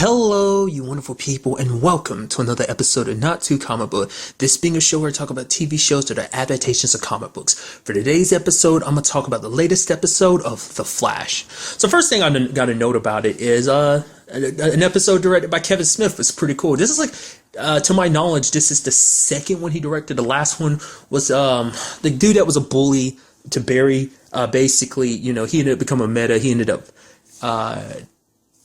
Hello, you wonderful people, and welcome to another episode of Not Too Comic Book. This being a show where I talk about TV shows that are adaptations of comic books. For today's episode, I'm going to talk about the latest episode of The Flash. So first thing I got to note about it is an episode directed by Kevin Smith was pretty cool. This is to my knowledge, this is the second one he directed. The last one was the dude that was a bully to Barry. Basically, he ended up becoming a meta. He ended up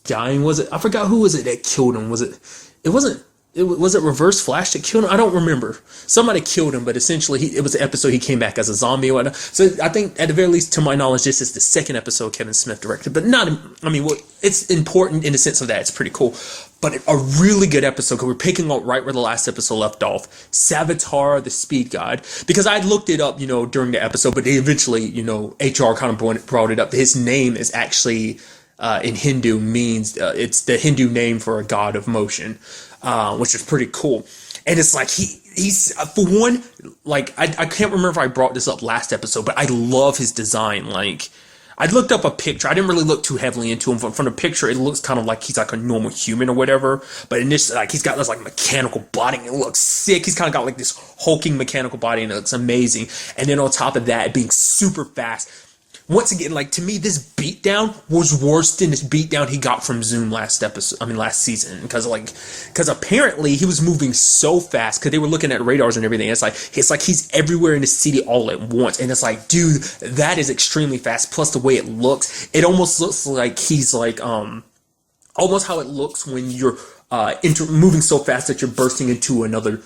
dying. Was it? I forgot who was it that killed him. Was it Reverse Flash that killed him? I don't remember. Somebody killed him, but essentially it was an episode he came back as a zombie or whatnot. So I think, at the very least, to my knowledge, this is the second episode Kevin Smith directed. But it's important in the sense of that. It's pretty cool. But a really good episode, because we're picking up right where the last episode left off. Savitar, the speed guide. Because I looked it up, during the episode, but they eventually, HR kind of brought it up. His name is actually, in Hindu, means, it's the Hindu name for a god of motion. Which is pretty cool. And it's like, he's for one, like, I can't remember if I brought this up last episode, but I love his design. Like, I looked up a picture. I didn't really look too heavily into him. From the picture, it looks kind of like he's like a normal human or whatever. But in this, like, he's got this like mechanical body and it looks sick. He's kind of got like this hulking mechanical body and it looks amazing. And then on top of that, being super fast. Once again, like, to me, this beatdown was worse than this beatdown he got from Zoom last season. Because apparently he was moving so fast because they were looking at radars and everything. It's like he's everywhere in the city all at once. And it's like, dude, that is extremely fast. Plus the way it looks, it almost looks like he's like, almost how it looks when you're, moving so fast that you're bursting into another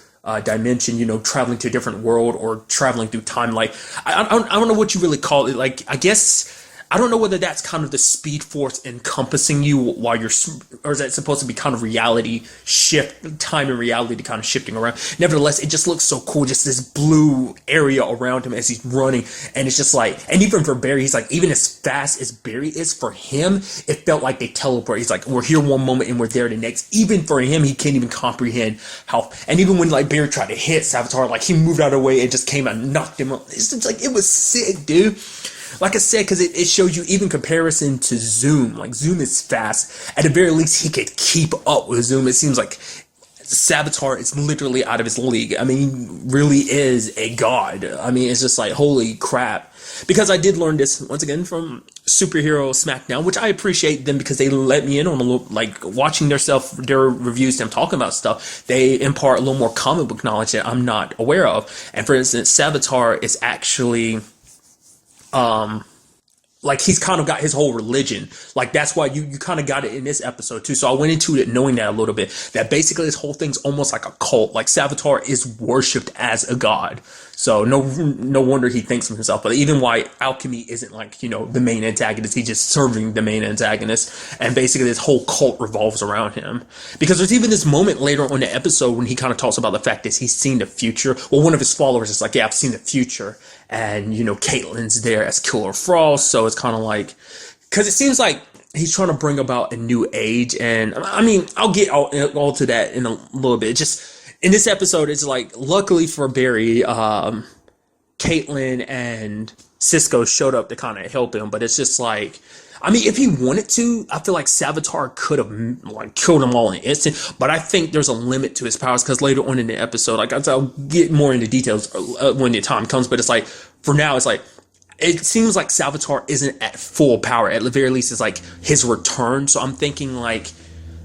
dimension, traveling to a different world or traveling through time. Like, I don't know what you really call it. Like, I guess, I don't know whether that's kind of the speed force encompassing you while you're, or is that supposed to be kind of time and reality kind of shifting around. Nevertheless, it just looks so cool. Just this blue area around him as he's running. And it's just like, and even for Barry, he's like, even as fast as Barry is, for him, it felt like they teleport. He's like, we're here one moment and we're there the next. Even for him, he can't even comprehend how, and even when like Barry tried to hit Savitar, like he moved out of the way and just came and knocked him up. It's just like, it was sick, dude. Like I said, because it shows you even comparison to Zoom. Like, Zoom is fast. At the very least, he could keep up with Zoom. It seems like Savitar is literally out of his league. I mean, he really is a god. I mean, it's just like, holy crap. Because I did learn this, once again, from Superhero Smackdown, which I appreciate them because they let me in on a little, like, watching their reviews, them talking about stuff, they impart a little more comic book knowledge that I'm not aware of. And for instance, Savitar is actually... like, he's kind of got his whole religion. Like, that's why you kind of got it in this episode too. So I went into it knowing that a little bit, that basically this whole thing's almost like a cult. Like, Savitar is worshipped as a god. So no wonder he thinks of himself. But even why Alchemy isn't like, the main antagonist, he's just serving the main antagonist. And basically this whole cult revolves around him. Because there's even this moment later on the episode when he kind of talks about the fact that he's seen the future. Well, one of his followers is like, yeah, I've seen the future. And, Caitlyn's there as Killer Frost. So it's kind of like, because it seems like he's trying to bring about a new age. And I mean, I'll get all to that in a little bit. Just in this episode, it's like, luckily for Barry, Caitlyn and Cisco showed up to kind of help him. But it's just like, I mean, if he wanted to, I feel like Savitar could have like killed them all in an instant. But I think there's a limit to his powers because later on in the episode, like I'll get more into details when the time comes. But it's like, for now, it's like, it seems like Savitar isn't at full power. At the very least, it's like his return. So I'm thinking like,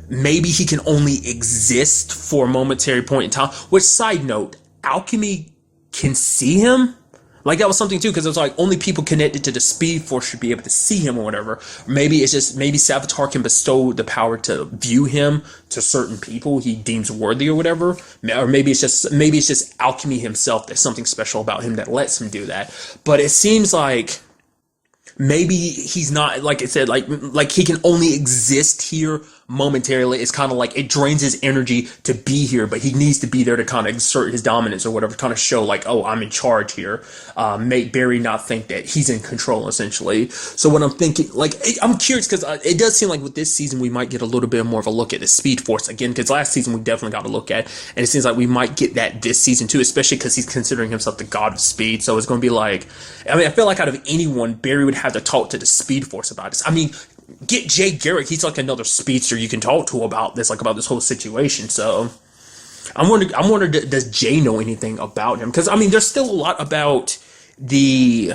maybe he can only exist for a momentary point in time. Which, side note, Alchemy can see him. Like, that was something too, because it was like only people connected to the Speed Force should be able to see him or whatever. Or maybe it's just, maybe Savitar can bestow the power to view him to certain people he deems worthy or whatever. Or maybe it's just Alchemy himself. There's something special about him that lets him do that. But it seems like maybe he's not, like I said, like he can only exist here momentarily. It's kind of like it drains his energy to be here, but he needs to be there to kind of exert his dominance or whatever, kind of show like, oh, I'm in charge here. Make Barry not think that he's in control, essentially. So what I'm thinking, like, I'm curious because it does seem like with this season we might get a little bit more of a look at the Speed Force again, because last season we definitely got a look at, and it seems like we might get that this season too, especially because he's considering himself the god of speed. So it's going to be like, I mean, I feel like out of anyone, Barry would have to talk to the Speed Force about this. I mean, get Jay Garrick. He's like another speedster you can talk to about this, like about this whole situation. So I'm wondering, does Jay know anything about him? Because I mean, there's still a lot about the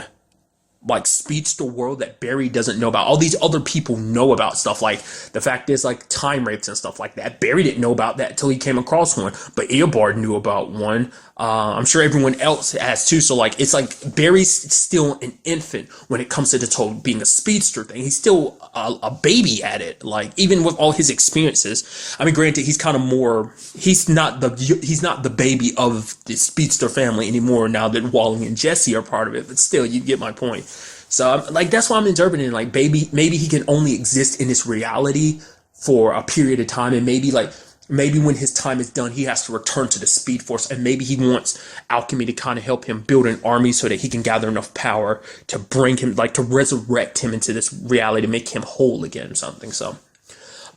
like speedster world that Barry doesn't know about. All these other people know about stuff, like the fact is like time rapes and stuff like that. Barry didn't know about that until he came across one, but Eobard knew about one. I'm sure everyone else has too. So like it's like Barry's still an infant when it comes to this whole being a speedster thing. He's still a baby at it. Like even with all his experiences. I mean, granted, he's kind of more. He's not the baby of the speedster family anymore now that Wally and Jesse are part of it. But still, you get my point. So like that's why I'm interpreting like maybe he can only exist in this reality for a period of time, and maybe when his time is done, he has to return to the Speed Force, and maybe he wants Alchemy to kind of help him build an army so that he can gather enough power to bring him, like to resurrect him into this reality, to make him whole again or something. So,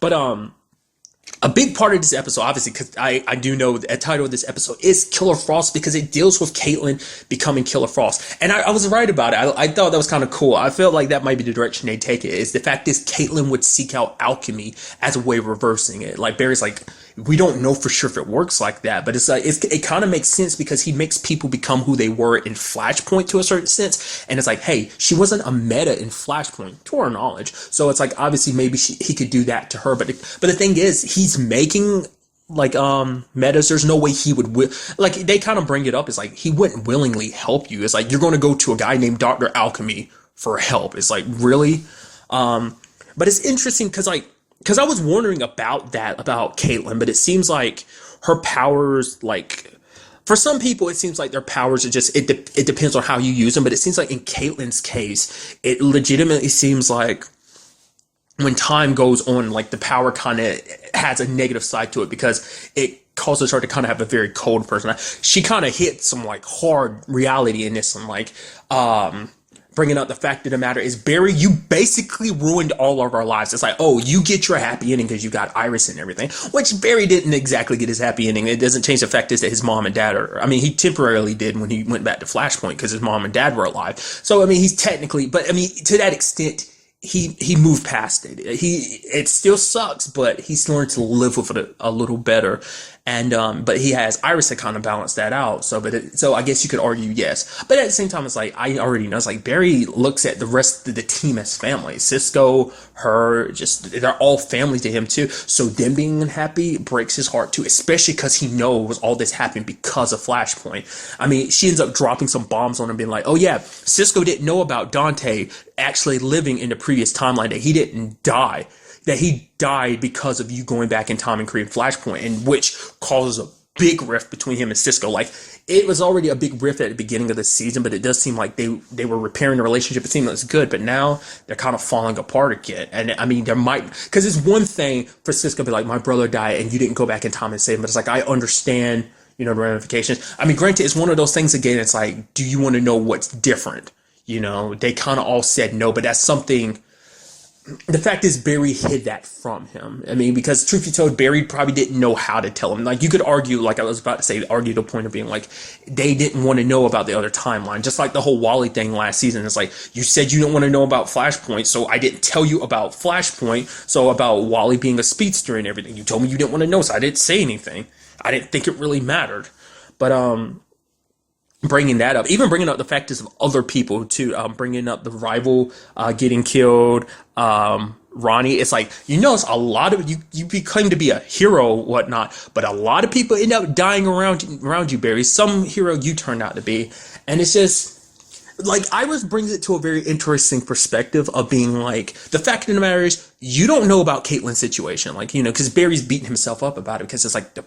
but a big part of this episode, obviously, because I do know the title of this episode is Killer Frost, because it deals with Caitlyn becoming Killer Frost. And I was right about it. I thought that was kind of cool. I felt like that might be the direction they take it, is the fact is Caitlyn would seek out alchemy as a way of reversing it. Like Barry's like, we don't know for sure if it works like that, but it's like it kind of makes sense because he makes people become who they were in Flashpoint to a certain sense. And it's like, hey, she wasn't a meta in Flashpoint to our knowledge, so it's like obviously maybe he could do that to her. But the thing is, he's making like metas. There's no way he would like, they kind of bring it up. It's like he wouldn't willingly help you. It's like you're going to go to a guy named Dr. Alchemy for help. It's like, really? But it's interesting because I was wondering about Caitlyn, but it seems like her powers, like for some people, it seems like their powers are just, it depends on how you use them. But it seems like in Caitlyn's case, it legitimately seems like when time goes on, like the power kind of has a negative side to it because it causes her to kind of have a very cold person. She kind of hit some like hard reality in this one, like, bringing up the fact of the matter is, Barry, you basically ruined all of our lives. It's like, oh, you get your happy ending because you got Iris and everything, which Barry didn't exactly get his happy ending. It doesn't change the fact is that his mom and dad are, I mean, he temporarily did when he went back to Flashpoint because his mom and dad were alive. So, I mean, he's technically, but I mean, to that extent, he moved past it. It still sucks, but he's learned to live with it a little better. And but he has Iris to kind of balance that out. So so I guess you could argue yes. But at the same time, it's like I already know. It's like Barry looks at the rest of the team as family. Cisco, her, just they're all family to him too. So them being unhappy breaks his heart too, especially because he knows all this happened because of Flashpoint. I mean, she ends up dropping some bombs on him, being like, "Oh yeah, Cisco didn't know about Dante actually living in the previous timeline, that he didn't die." That he died because of you going back in time and creating Flashpoint, and which causes a big rift between him and Cisco. Like, it was already a big rift at the beginning of the season, but it does seem like they were repairing the relationship. It seemed like it's good, but now they're kind of falling apart again. And I mean, there might, because it's one thing for Cisco to be like, my brother died and you didn't go back in time and save him, but it's like, I understand, the ramifications. I mean, granted, it's one of those things again, it's like, do you want to know what's different? They kind of all said no, but that's something. The fact is, Barry hid that from him. I mean, because truth be told, Barry probably didn't know how to tell him. Like, you could argue, like I was about to say, argue the point of being like, they didn't want to know about the other timeline. Just like the whole Wally thing last season. It's like, you said you didn't want to know about Flashpoint, so I didn't tell you about Flashpoint, so about Wally being a speedster and everything. You told me you didn't want to know, so I didn't say anything. I didn't think it really mattered. But, bringing that up, even bringing up the factors of other people too, bringing up the rival getting killed, Ronnie. It's like, it's a lot of you claim to be a hero, whatnot, but a lot of people end up dying around you, Barry. Some hero you turned out to be, and it's just like Iris brings it to a very interesting perspective of being like, the fact of the matter is, you don't know about Caitlyn's situation, like, because Barry's beating himself up about it because it's like the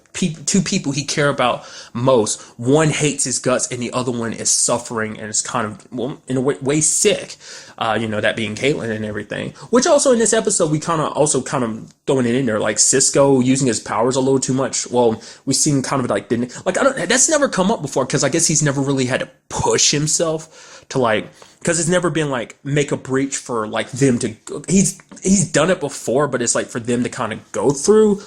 two people he care about most, one hates his guts and the other one is suffering and is kind of, well, in a way sick, that being Caitlyn and everything, which also in this episode we kind of throwing it in there, like Cisco using his powers a little too much. Well, we've seen kind of like, that's never come up before, because I guess he's never really had to push himself to like, because it's never been like make a breach for like them to, he's done it before, but it's like for them to kind of go through,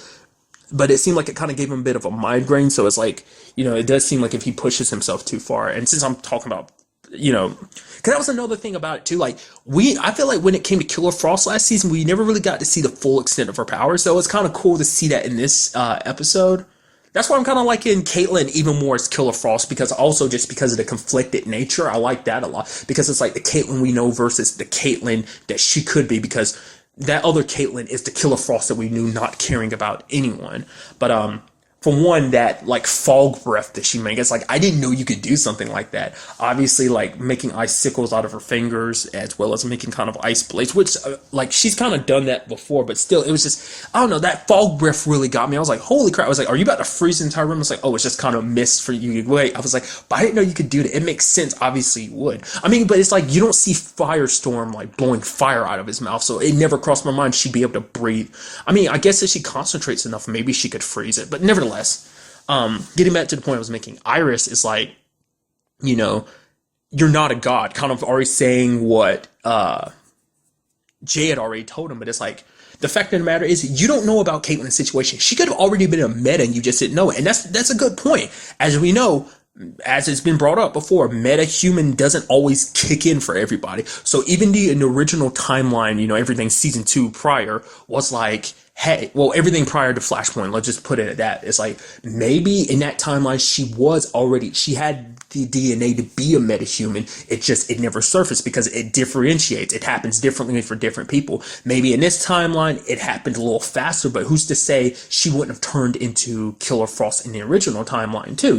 but it seemed like it kind of gave him a bit of a migraine. So it's like, it does seem like if he pushes himself too far, and since I'm talking about because that was another thing about it too. Like I feel like when it came to Killer Frost last season, we never really got to see the full extent of her power. So it's kind of cool to see that in this episode. That's why I'm kind of liking Caitlyn even more as Killer Frost, because also just because of the conflicted nature, I like that a lot, because it's like the Caitlyn we know versus the Caitlyn that she could be, because that other Caitlyn is the Killer Frost that we knew, not caring about anyone. But for one, that like fog breath that she made, it's like I didn't know you could do something like that. Obviously, like making icicles out of her fingers, as well as making kind of ice blades, which like she's kind of done that before, but still, it was just, I don't know, that fog breath really got me. I was like, holy crap! I was like, are you about to freeze the entire room? It's like, oh, it's just kind of mist for you. Wait, I was like, but I didn't know you could do that. It makes sense. Obviously, you would. I mean, but it's like you don't see Firestorm like blowing fire out of his mouth, so it never crossed my mind she'd be able to breathe. I mean, I guess if she concentrates enough, maybe she could freeze it, but nevertheless. Getting back to the point I was making, Iris is like, you're not a god, kind of already saying what Jay had already told him, but it's like, the fact of the matter is, you don't know about Caitlyn's situation. She could have already been a meta and you just didn't know it. And that's a good point. As we know, as it's been brought up before, meta-human doesn't always kick in for everybody. So even in the original timeline, everything season 2 prior was like, hey, well, everything prior to Flashpoint, let's just put it at that. It's like, maybe in that timeline, she had the DNA to be a metahuman. It never surfaced because it differentiates. It happens differently for different people. Maybe in this timeline, it happened a little faster, but who's to say she wouldn't have turned into Killer Frost in the original timeline too,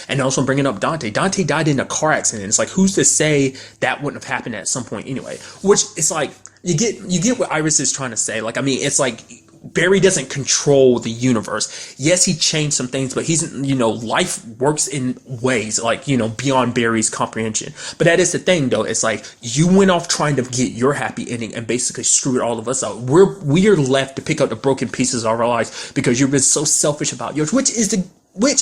And also bringing up Dante. Dante died in a car accident. It's like, who's to say that wouldn't have happened at some point anyway? Which it's like, you get what Iris is trying to say. Like, I mean, it's like, Barry doesn't control the universe. Yes, he changed some things, but he's, life works in ways like, beyond Barry's comprehension. But that is the thing though. It's like, you went off trying to get your happy ending and basically screwed all of us out. We are left to pick up the broken pieces of our lives because you've been so selfish about yours, which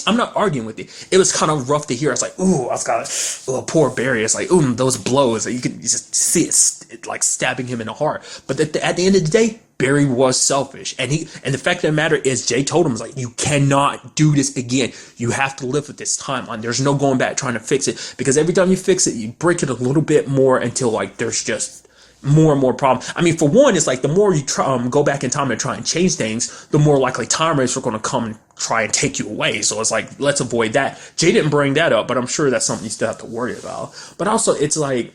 I'm not arguing with you. It was kind of rough to hear. I was like, ooh, I was kind of, poor Barry. It's like, ooh, those blows. You can just see it like stabbing him in the heart. But at the end of the day, Barry was selfish. And the fact of the matter is, Jay told him, like, you cannot do this again. You have to live with this timeline. There's no going back trying to fix it, because every time you fix it, you break it a little bit more until like there's just more and more problems. I mean, for one, it's like the more you go back in time and try and change things, the more likely time rates are going to come and try and take you away. So it's like, let's avoid that. Jay didn't bring that up, but I'm sure that's something you still have to worry about. But also, it's like,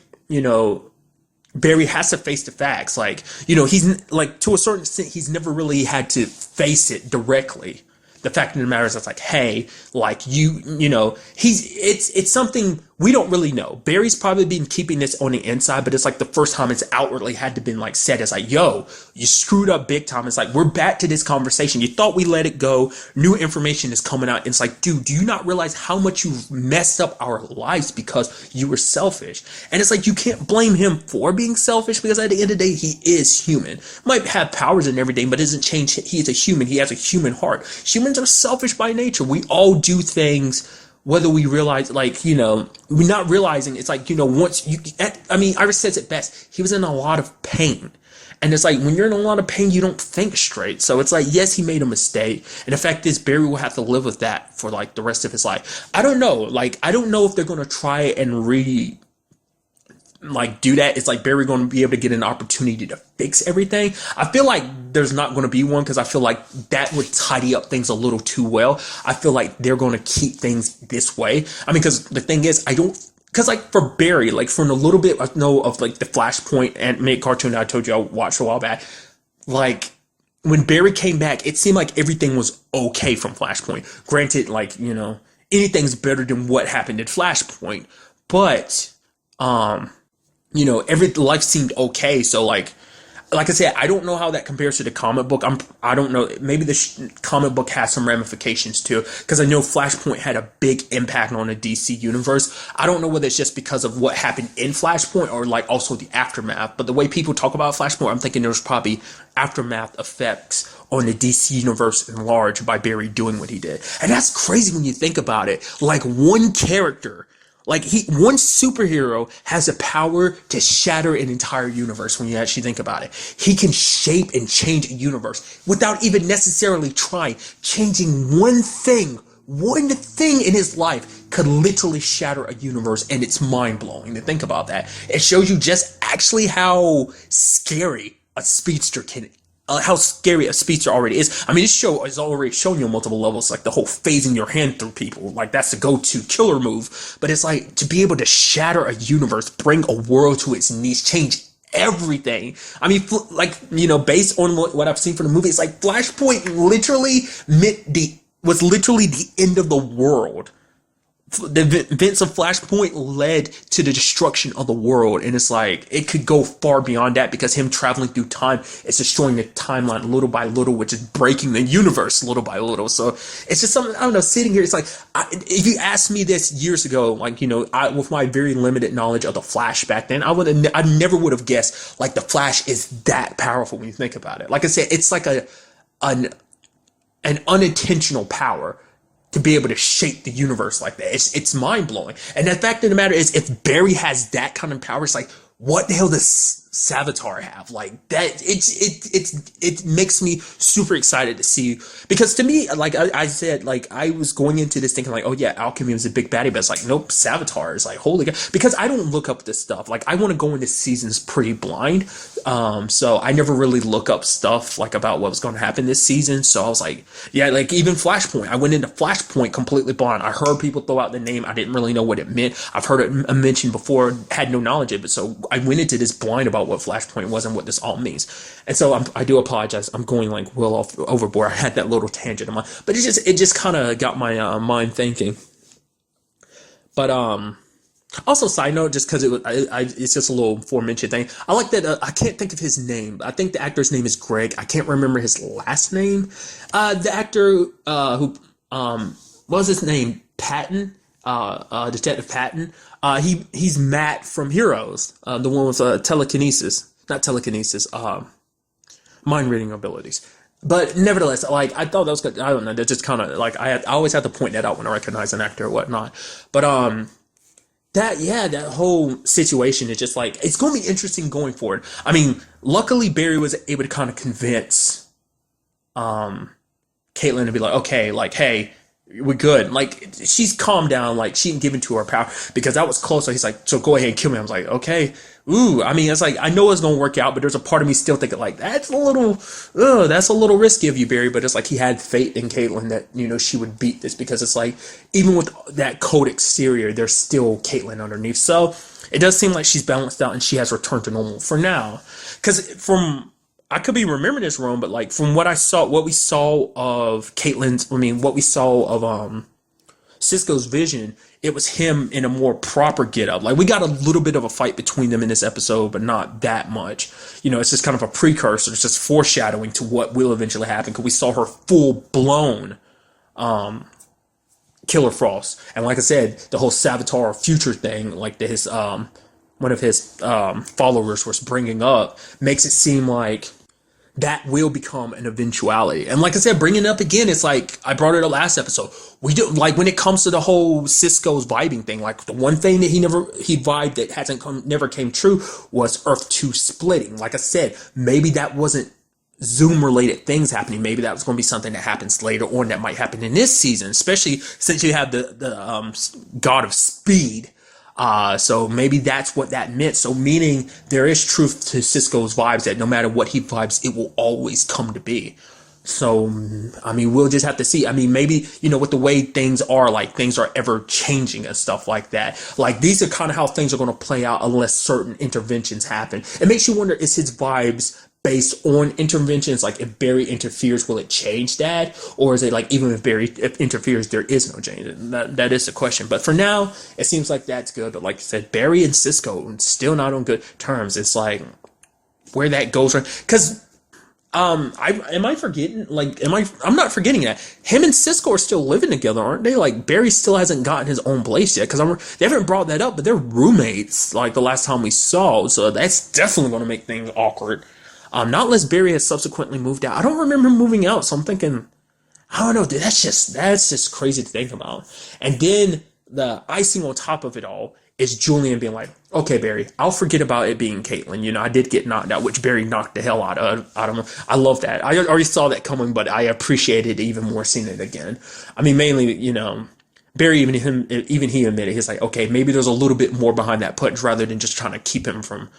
Barry has to face the facts. Like, he's like, to a certain extent, he's never really had to face it directly. The fact of the matter is, it's like, hey, like it's something we don't really know. Barry's probably been keeping this on the inside, but it's like the first time it's outwardly had to been like said. It's like, yo, you screwed up big time. It's like, we're back to this conversation. You thought we let it go. New information is coming out. It's like, dude, do you not realize how much you've messed up our lives because you were selfish? And it's like, you can't blame him for being selfish, because at the end of the day, he is human. Might have powers and everything, but it doesn't change. He's a human. He has a human heart. Humans are selfish by nature. We all do things, whether we realize, like, we're not realizing. It's like, Iris says it best. He was in a lot of pain. And it's like, when you're in a lot of pain, you don't think straight. So it's like, yes, he made a mistake. And the fact is, Barry will have to live with that for like the rest of his life. I don't know. Like, I don't know if they're going to try and do that. It's like Barry going to be able to get an opportunity to fix everything. I feel like there's not going to be one, because I feel like that would tidy up things a little too well. I feel like they're going to keep things this way. I mean, because the thing is, because like for Barry, like from a little bit I know of like the Flashpoint animated cartoon that I told you I watched a while back, like when Barry came back, it seemed like everything was okay from Flashpoint. Granted, like, anything's better than what happened at Flashpoint, but every life seemed okay. So like I said, I don't know how that compares to the comic book. I don't know. Maybe the comic book has some ramifications too, because I know Flashpoint had a big impact on the DC universe. I don't know whether it's just because of what happened in Flashpoint or like also the aftermath. But the way people talk about Flashpoint, I'm thinking there's probably aftermath effects on the DC universe in large by Barry doing what he did. And that's crazy when you think about it. Like, one character, one superhero has the power to shatter an entire universe. When you actually think about it, he can shape and change a universe without even necessarily trying. Changing one thing one thing in his life could literally shatter a universe, and it's mind-blowing to think about that. It shows you just actually how scary a speedster can how scary a speedster already is. I mean, this show is already showing you on multiple levels, like the whole phasing your hand through people. Like, that's the go-to killer move. But it's like, to be able to shatter a universe, bring a world to its knees, change everything. I mean, like, you know, based on what I've seen from the movie, it's like Flashpoint was literally the end of the world. The events of Flashpoint led to the destruction of the world, and it's like it could go far beyond that, because him traveling through time is destroying the timeline little by little, which is breaking the universe little by little. So it's just something, I don't know, sitting here, it's like, if you asked me this years ago, like, you know, with my very limited knowledge of the Flash back then, I never would have guessed like the Flash is that powerful when you think about it. Like I said, it's like an unintentional power to be able to shape the universe like that. It's mind-blowing. And the fact of the matter is, if Barry has that kind of power, it's like, what the hell does Savitar have? Like, that, it makes me super excited to see, because to me, like I said, like, I was going into this thinking like, oh yeah, Alchemy was a big baddie, but it's like, nope, Savitar is like, holy god, because I don't look up this stuff. Like, I want to go into seasons pretty blind, so I never really look up stuff like about what was going to happen this season. So I was like, yeah, like even Flashpoint, I went into Flashpoint completely blind. I heard people throw out the name, I didn't really know what it meant. I've heard it mentioned before, had no knowledge of it, so I went into this blind about what Flashpoint was and what this all means. And so I do apologize. I'm going like well off overboard. I had that little tangent in mind, but it just kind of got my mind thinking. But also, side note, just because it's just a little aforementioned thing. I like that. I can't think of his name. I think the actor's name is Greg. I can't remember his last name. The actor who what was his name? Patton. Detective Patton. He's Matt from Heroes, the one with mind reading abilities. But nevertheless, like, I thought that was good. I don't know, that just kind of like, I always have to point that out when I recognize an actor or whatnot. But that whole situation is just like, it's going to be interesting going forward. I mean, luckily Barry was able to kind of convince Caitlin to be like, okay, like, hey, we're good. Like, she's calmed down. Like, she didn't give into her power, because that was close. So he's like, so go ahead and kill me. I was like, okay. Ooh, I mean, it's like, I know it's going to work out, but there's a part of me still thinking like, that's a little risky of you, Barry. But it's like, he had faith in Caitlin that, you know, she would beat this, because it's like, even with that cold exterior, there's still Caitlin underneath. So it does seem like she's balanced out and she has returned to normal for now. Because I could be remembering this wrong, but like, from what we saw of Caitlyn's, what we saw of Cisco's vision, it was him in a more proper get-up. Like, we got a little bit of a fight between them in this episode, but not that much. You know, it's just kind of a precursor. It's just foreshadowing to what will eventually happen, because we saw her full-blown Killer Frost. And like I said, the whole Savitar future thing, like his one of his followers was bringing up, makes it seem like that will become an eventuality. And like I said, bringing it up again, it's like I brought it up last episode. We do, like, when it comes to the whole Cisco's vibing thing, like, the one thing that he vibed that never came true was Earth 2 splitting. Like I said, maybe that wasn't Zoom related things happening. Maybe that was going to be something that happens later on, that might happen in this season, especially since you have the God of Speed. So maybe that's what that meant. So meaning there is truth to Cisco's vibes, that no matter what he vibes, it will always come to be. So, I mean, we'll just have to see. I mean, maybe, you know, with the way things are, like, things are ever changing and stuff like that. Like, these are kind of how things are going to play out unless certain interventions happen. It makes you wonder, is his vibes based on interventions? Like, if Barry interferes, will it change that? Or is it like, even if Barry interferes, there is no change? That is the question. But for now, it seems like that's good. But like I said, Barry and Cisco still not on good terms. It's like, where that goes, because I'm not forgetting that him and Cisco are still living together, aren't they? Like, Barry still hasn't gotten his own place yet, because they haven't brought that up, but they're roommates, like, the last time we saw. So that's definitely going to make things awkward. Not unless Barry has subsequently moved out. I don't remember him moving out, so I'm thinking, I don't know, dude, that's just crazy to think about. And then the icing on top of it all is Julian being like, okay, Barry, I'll forget about it being Caitlyn. You know, I did get knocked out, which Barry knocked the hell out of him. I love that. I already saw that coming, but I appreciated it even more seeing it again. I mean, mainly, you know, Barry, even he admitted, he's like, okay, maybe there's a little bit more behind that punch rather than just trying to keep him from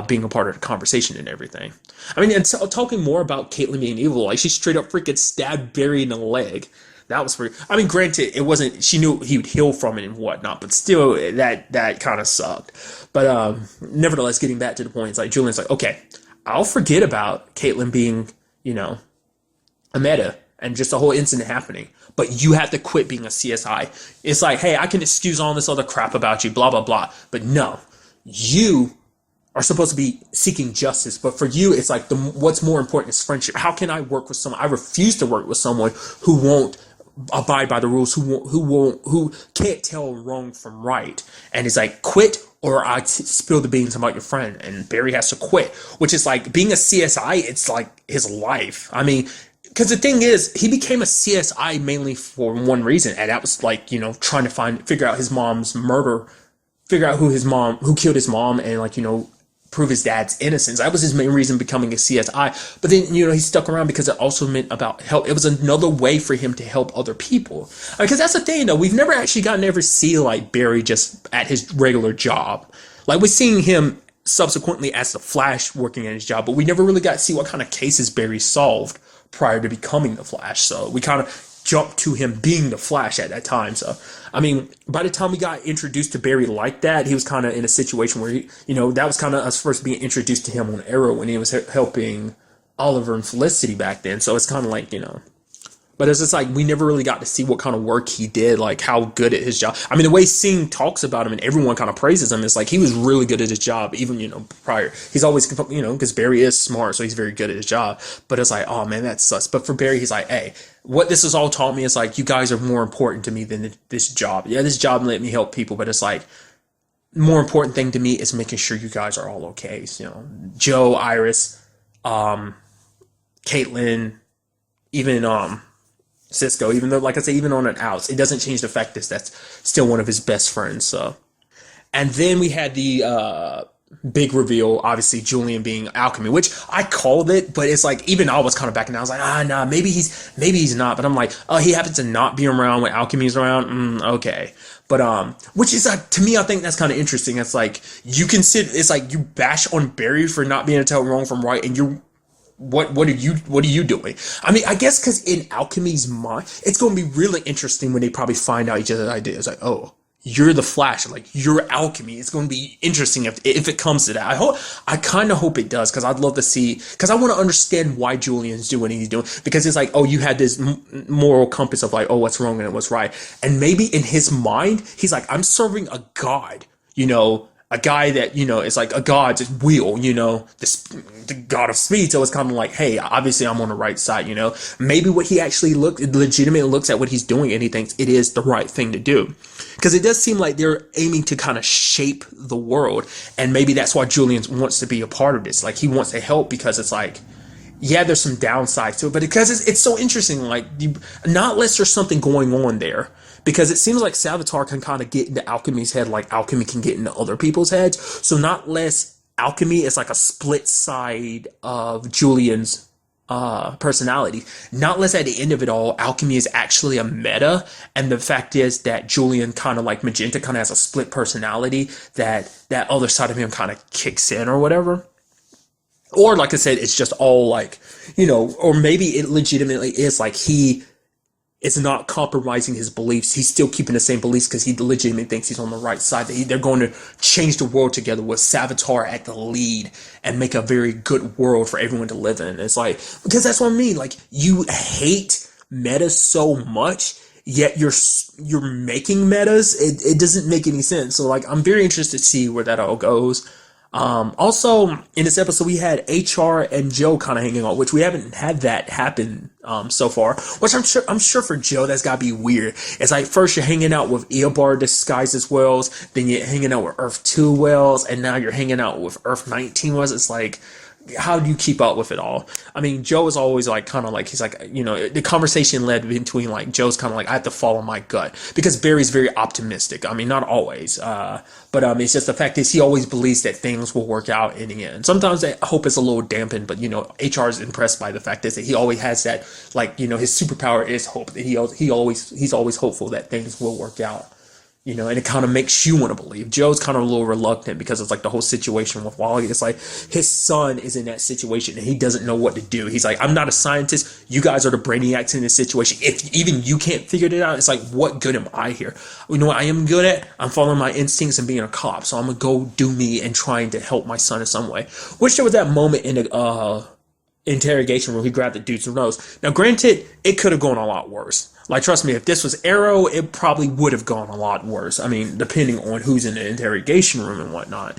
being a part of the conversation and everything. I mean, and talking more about Caitlyn being evil, like she straight up freaking stabbed Barry in the leg. That was pretty. I mean, granted, it wasn't. She knew he would heal from it and whatnot, but still, that kind of sucked. But nevertheless, getting back to the point, it's like Julian's like, okay, I'll forget about Caitlyn being, you know, a meta and just the whole incident happening. But you have to quit being a CSI. It's like, hey, I can excuse all this other crap about you, blah blah blah. But no, you are supposed to be seeking justice, but for you, it's like what's more important is friendship. How can I work with someone? I refuse to work with someone who won't abide by the rules, who can't tell wrong from right. And it's like, quit or I spill the beans about your friend. And Barry has to quit, which is like being a CSI. It's like his life. I mean, because the thing is, he became a CSI mainly for one reason, and that was like, you know, trying to figure out his mom's murder, figure out who killed his mom, and like, you know, prove his dad's innocence. That was his main reason becoming a CSI. But then, you know, he stuck around because it also meant about help. It was another way for him to help other people. Because that's the thing, though. We've never actually gotten to ever see, like, Barry just at his regular job. Like, we're seeing him subsequently as the Flash working at his job, but we never really got to see what kind of cases Barry solved prior to becoming the Flash. So we kind of jumped to him being the Flash at that time. So, I mean, by the time we got introduced to Barry like that, he was kind of in a situation where he, you know, that was kind of us first being introduced to him on Arrow when he was helping Oliver and Felicity back then. So it's kind of like, you know, but it's just like we never really got to see what kind of work he did, like how good at his job. I mean, the way Singh talks about him and everyone kind of praises him, it's like he was really good at his job, even, you know, prior. He's always, you know, because Barry is smart, so he's very good at his job. But it's like, oh man, that sucks. But for Barry, he's like, hey, what this has all taught me is like, you guys are more important to me than this job. Yeah, this job let me help people, but it's like, more important thing to me is making sure you guys are all okay. So, you know, Joe, Iris, Caitlyn, even Cisco, even though, like I say, even on an outs, it doesn't change the fact that that's still one of his best friends. So, and then we had the big reveal, obviously Julian being Alchemy, which I called it, but it's like even I was kind of backing down. I was like, nah, maybe he's not. But I'm like, oh, he happens to not be around when Alchemy's around. Okay, but which is to me, I think that's kind of interesting. It's like you consider, it's like you bash on Barry for not being able to tell wrong from right, and you're. What are you doing? I mean, I guess because in Alchemy's mind, it's going to be really interesting when they probably find out each other's ideas. Like, oh, you're the Flash, like you're Alchemy. It's going to be interesting if it comes to that. I kind of hope it does, because I'd love to see, because I want to understand why Julian's doing what he's doing, because it's like, oh, you had this moral compass of like, oh, what's wrong and what's right, and maybe in his mind, he's like, I'm serving a god, you know. A guy that, you know, is like a god's wheel, you know, the god of speed. So it's kind of like, hey, obviously I'm on the right side, you know. Maybe what he actually legitimately looks at what he's doing and he thinks it is the right thing to do. Because it does seem like they're aiming to kind of shape the world. And maybe that's why Julian wants to be a part of this. Like, he wants to help because it's like, yeah, there's some downsides to it, but because it's so interesting, like, not unless there's something going on there. Because it seems like Savitar can kind of get into Alchemy's head like Alchemy can get into other people's heads. So not less Alchemy is like a split side of Julian's personality. Not less at the end of it all, Alchemy is actually a meta. And the fact is that Julian, kind of like Magenta, kind of has a split personality that other side of him kind of kicks in or whatever. Or like I said, it's just all like, you know, or maybe it legitimately is like he is not compromising his beliefs. He's still keeping the same beliefs because he legitimately thinks he's on the right side. They're going to change the world together with Savitar at the lead and make a very good world for everyone to live in. It's like, because that's what I mean. Like, you hate metas so much, yet you're making metas. It doesn't make any sense. So like, I'm very interested to see where that all goes. Also in this episode, we had HR and Joe kind of hanging out, which we haven't had that happen, so far, which I'm sure for Joe, that's gotta be weird. It's like, first you're hanging out with Eobard disguised as Wells, then you're hanging out with Earth 2 Wells, and now you're hanging out with Earth 19 Wells. It's like, how do you keep up with it all? I mean, Joe is always like kind of like he's like, the conversation led between like Joe's kind of like I have to follow my gut because Barry's very optimistic. I mean, not always, but it's just the fact is he always believes that things will work out in the end. Sometimes that hope is a little dampened, but HR is impressed by the fact is that he always has that like his superpower is hope. That he's always hopeful that things will work out. And it kind of makes you want to believe. Joe's kind of a little reluctant because it's like the whole situation with Wally. It's like his son is in that situation and he doesn't know what to do. He's like, I'm not a scientist. You guys are the brainiacs in this situation. If even you can't figure it out, it's like, what good am I here? You know what I am good at? I'm following my instincts and being a cop. So I'm going to go do me and trying to help my son in some way. Which there was that moment in the interrogation room. He grabbed the dude's nose. Now, granted, it could have gone a lot worse. Like, trust me, if this was Arrow, it probably would have gone a lot worse. I mean, depending on who's in the interrogation room and whatnot.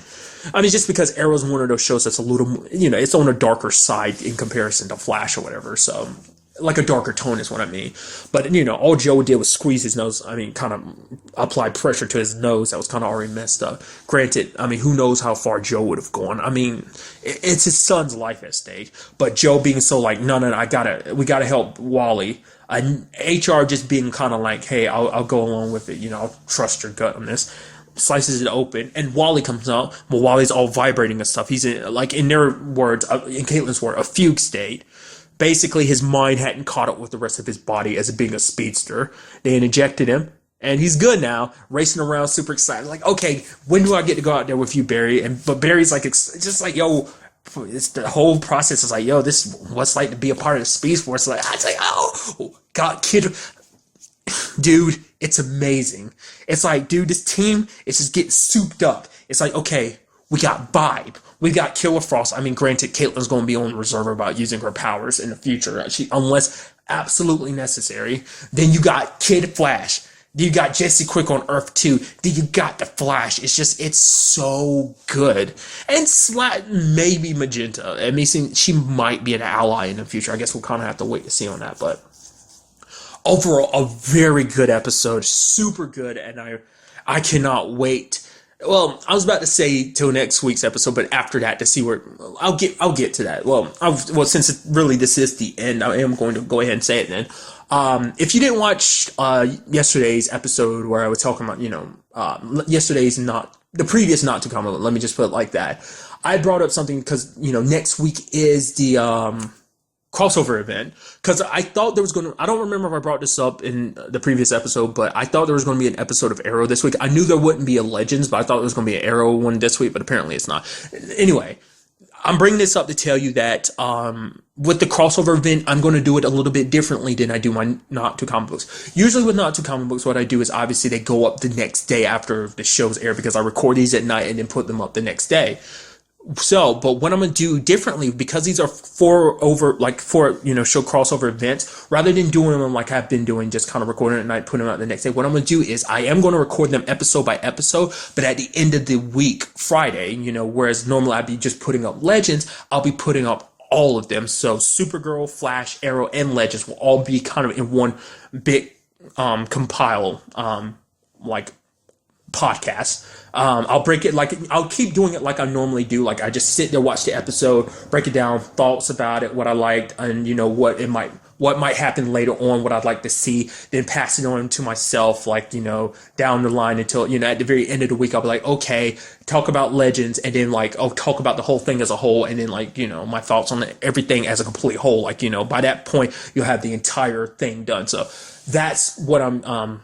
I mean, just because Arrow's one of those shows that's a little, it's on a darker side in comparison to Flash or whatever. So, like a darker tone is what I mean. But, all Joe did was squeeze his nose. I mean, kind of apply pressure to his nose that was kind of already messed up. Granted, I mean, who knows how far Joe would have gone. I mean, it's his son's life at stake. But Joe being so like, no, we gotta help Wally. HR just being kind of like, hey, I'll go along with it. I'll trust your gut on this. Slices it open, and Wally comes out. Well, Wally's all vibrating and stuff. He's in their words, in Caitlin's word, a fugue state. Basically, his mind hadn't caught up with the rest of his body as being a speedster. They injected him, and he's good now, racing around, super excited. Like, okay, when do I get to go out there with you, Barry? But Barry's like, it's just like, yo, it's the whole process is like, yo, this is what's like to be a part of the Speed Force. Like, I was like, oh, God, kid, dude, it's amazing. It's like, dude, this team is just getting souped up. It's like, okay, we got Vibe. We got Killer Frost. I mean, granted, Caitlin's going to be on reserve about using her powers in the future, unless absolutely necessary. Then you got Kid Flash. You got Jesse Quick on Earth 2. Then you got the Flash. It's so good. And maybe Magenta. I mean, she might be an ally in the future. I guess we'll kind of have to wait to see on that. But overall, a very good episode. Super good. And I cannot wait. Well, I was about to say till next week's episode, but after that to see where I'll get to that. Well, since this is the end, I am going to go ahead and say it then. If you didn't watch yesterday's episode where I was talking about, the previous not to comment, let me just put it like that. I brought up something because, next week is the crossover event, because I thought there was I don't remember if I brought this up in the previous episode, but I thought there was going to be an episode of Arrow this week. I knew there wouldn't be a Legends, but I thought there was going to be an Arrow one this week, but apparently it's not. Anyway, I'm bringing this up to tell you that with the crossover event, I'm going to do it a little bit differently than I do my Not Too Comic Books. Usually with Not Too Comic Books, what I do is obviously they go up the next day after the shows air, because I record these at night and then put them up the next day. So, but what I'm going to do differently, because these are four show crossover events, rather than doing them like I've been doing, just kind of recording at night, putting them out the next day, what I'm going to do is I am going to record them episode by episode, but at the end of the week, Friday, whereas normally I'd be just putting up Legends, I'll be putting up all of them. So Supergirl, Flash, Arrow, and Legends will all be kind of in one big compile podcast. I'll break it I'll keep doing it like I normally do. Like I just sit there, watch the episode, break it down, thoughts about it, what I liked, and what might happen later on, what I'd like to see, then pass it on to myself, down the line until, at the very end of the week, I'll be like, okay, talk about Legends, and then talk about the whole thing as a whole, and then my thoughts on everything as a complete whole. By that point, you'll have the entire thing done. So that's what I'm,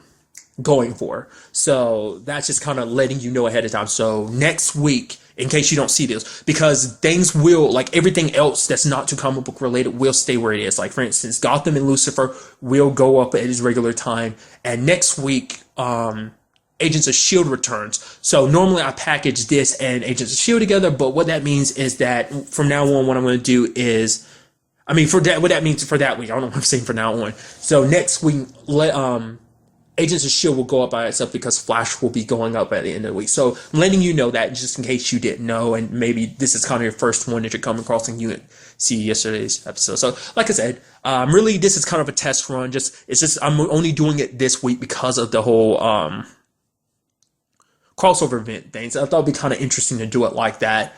going for. So that's just kind of letting you know ahead of time. So next week, in case you don't see this, because things will, everything else that's not too comic book related will stay where it is. Like, for instance, Gotham and Lucifer will go up at its regular time. And next week, Agents of S.H.I.E.L.D. returns. So normally I package this and Agents of S.H.I.E.L.D. together, but what that means is that from now on, what I'm going to do is, what that means for that week, I don't know what I'm saying for now on. So next week, Agents of S.H.I.E.L.D. will go up by itself because Flash will be going up at the end of the week. So I'm letting you know that just in case you didn't know, and maybe this is kind of your first one that you're coming across and you didn't see yesterday's episode. So like I said, really this is kind of a test run. I'm only doing it this week because of the whole crossover event thing. So I thought it'd be kind of interesting to do it like that,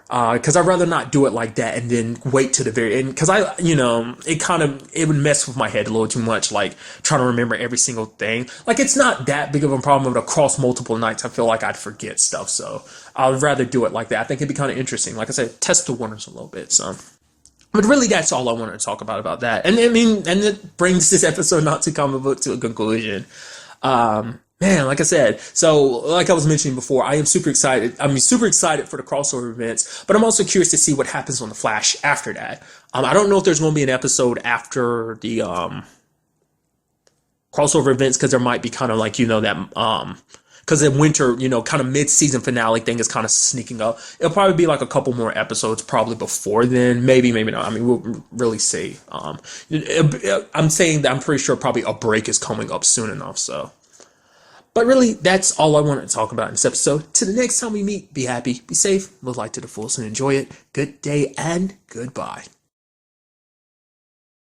Because I'd rather not do it like that and then wait to the very end. Because it would mess with my head a little too much, like trying to remember every single thing. Like, it's not that big of a problem, but across multiple nights, I feel like I'd forget stuff. So I'd rather do it like that. I think it'd be kind of interesting. Like I said, test the waters a little bit. So, but really, that's all I wanted to talk about that. And I mean, and it brings this episode Not Too Comic Book to a conclusion. Man, like I said, so like I was mentioning before, I am super excited. I'm super excited for the crossover events, but I'm also curious to see what happens on the Flash after that. I don't know if there's going to be an episode after the crossover events, because there might be kind of like, that because the winter, kind of mid-season finale thing is kind of sneaking up. It'll probably be like a couple more episodes probably before then. Maybe not. I mean, we'll really see. I'm saying that I'm pretty sure probably a break is coming up soon enough, so. But really, that's all I wanted to talk about in this episode. Till the next time we meet, be happy, be safe, live life to the fullest, and enjoy it. Good day and goodbye.